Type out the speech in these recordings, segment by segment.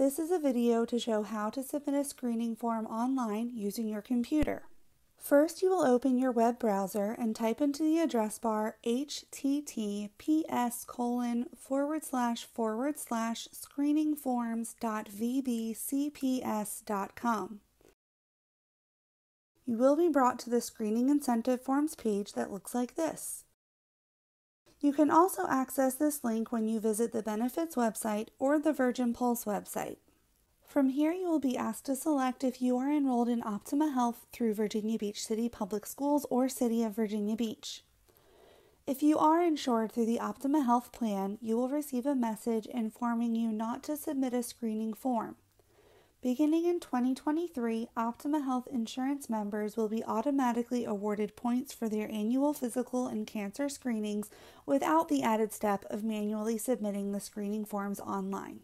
This is a video to show how to submit a screening form online using your computer. First, you will open your web browser and type into the address bar https://screeningforms.vbcps.com. You will be brought to the Screening Incentive Forms page that looks like this. You can also access this link when you visit the benefits website or the Virgin Pulse website. From here, you will be asked to select if you are enrolled in Optima Health through Virginia Beach City Public Schools or City of Virginia Beach. If you are insured through the Optima Health plan, you will receive a message informing you not to submit a screening form. Beginning in 2023, Optima Health insurance members will be automatically awarded points for their annual physical and cancer screenings without the added step of manually submitting the screening forms online.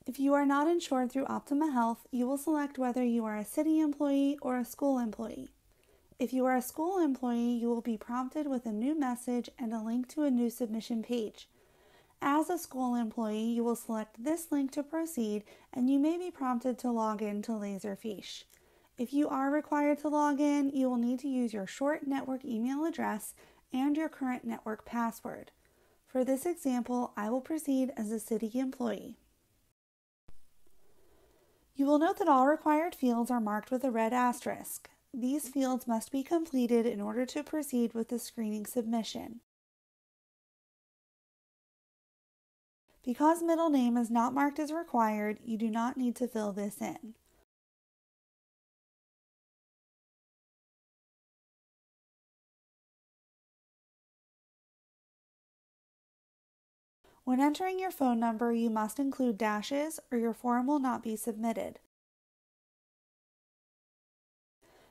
If you are not insured through Optima Health, you will select whether you are a city employee or a school employee. If you are a school employee, you will be prompted with a new message and a link to a new submission page. As a school employee, you will select this link to proceed, and you may be prompted to log in to Laserfiche. If you are required to log in, you will need to use your short network email address and your current network password. For this example, I will proceed as a city employee. You will note that all required fields are marked with a red asterisk. These fields must be completed in order to proceed with the screening submission. Because middle name is not marked as required, you do not need to fill this in. When entering your phone number, you must include dashes or your form will not be submitted.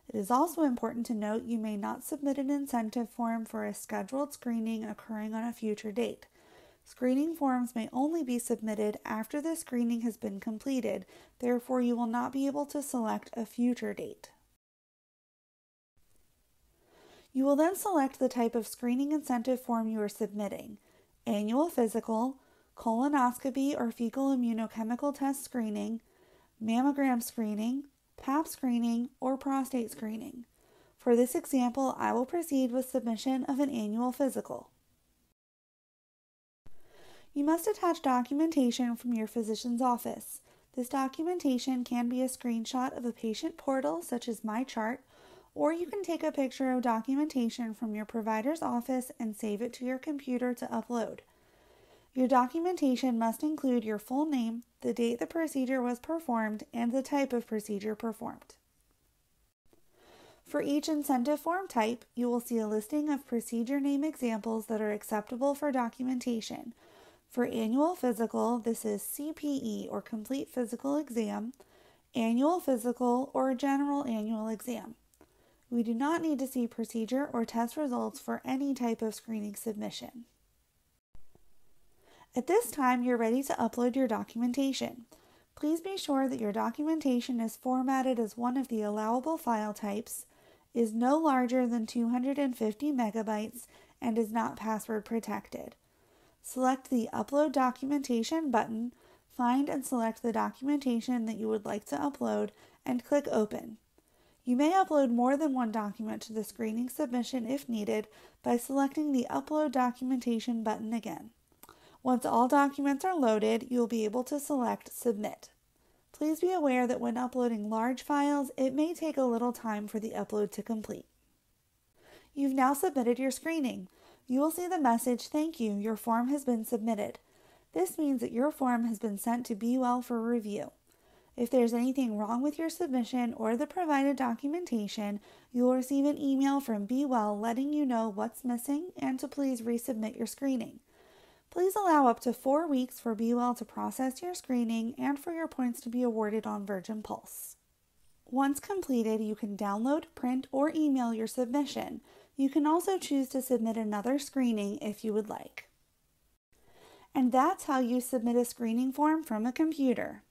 It is also important to note you may not submit an incentive form for a scheduled screening occurring on a future date. Screening forms may only be submitted after the screening has been completed, therefore you will not be able to select a future date. You will then select the type of screening incentive form you are submitting: annual physical, colonoscopy or fecal immunochemical test screening, mammogram screening, Pap screening, or prostate screening. For this example, I will proceed with submission of an annual physical. You must attach documentation from your physician's office. This documentation can be a screenshot of a patient portal such as MyChart, or you can take a picture of documentation from your provider's office and save it to your computer to upload. Your documentation must include your full name, the date the procedure was performed, and the type of procedure performed. For each incentive form type, you will see a listing of procedure name examples that are acceptable for documentation. For annual physical, this is CPE or complete physical exam, annual physical, or general annual exam. We do not need to see procedure or test results for any type of screening submission. At this time, you're ready to upload your documentation. Please be sure that your documentation is formatted as one of the allowable file types, is no larger than 250 megabytes, and is not password protected. Select the Upload Documentation button, find and select the documentation that you would like to upload, and click Open. You may upload more than one document to the screening submission if needed by selecting the Upload Documentation button again. Once all documents are loaded, you will be able to select Submit. Please be aware that when uploading large files, it may take a little time for the upload to complete. You've now submitted your screening. You will see the message, "Thank you, your form has been submitted." This means that your form has been sent to BeWell for review. If there's anything wrong with your submission or the provided documentation, you will receive an email from BeWell letting you know what's missing and to please resubmit your screening. Please allow up to 4 weeks for BeWell to process your screening and for your points to be awarded on Virgin Pulse. Once completed, you can download, print, or email your submission. You can also choose to submit another screening if you would like. And that's how you submit a screening form from a computer.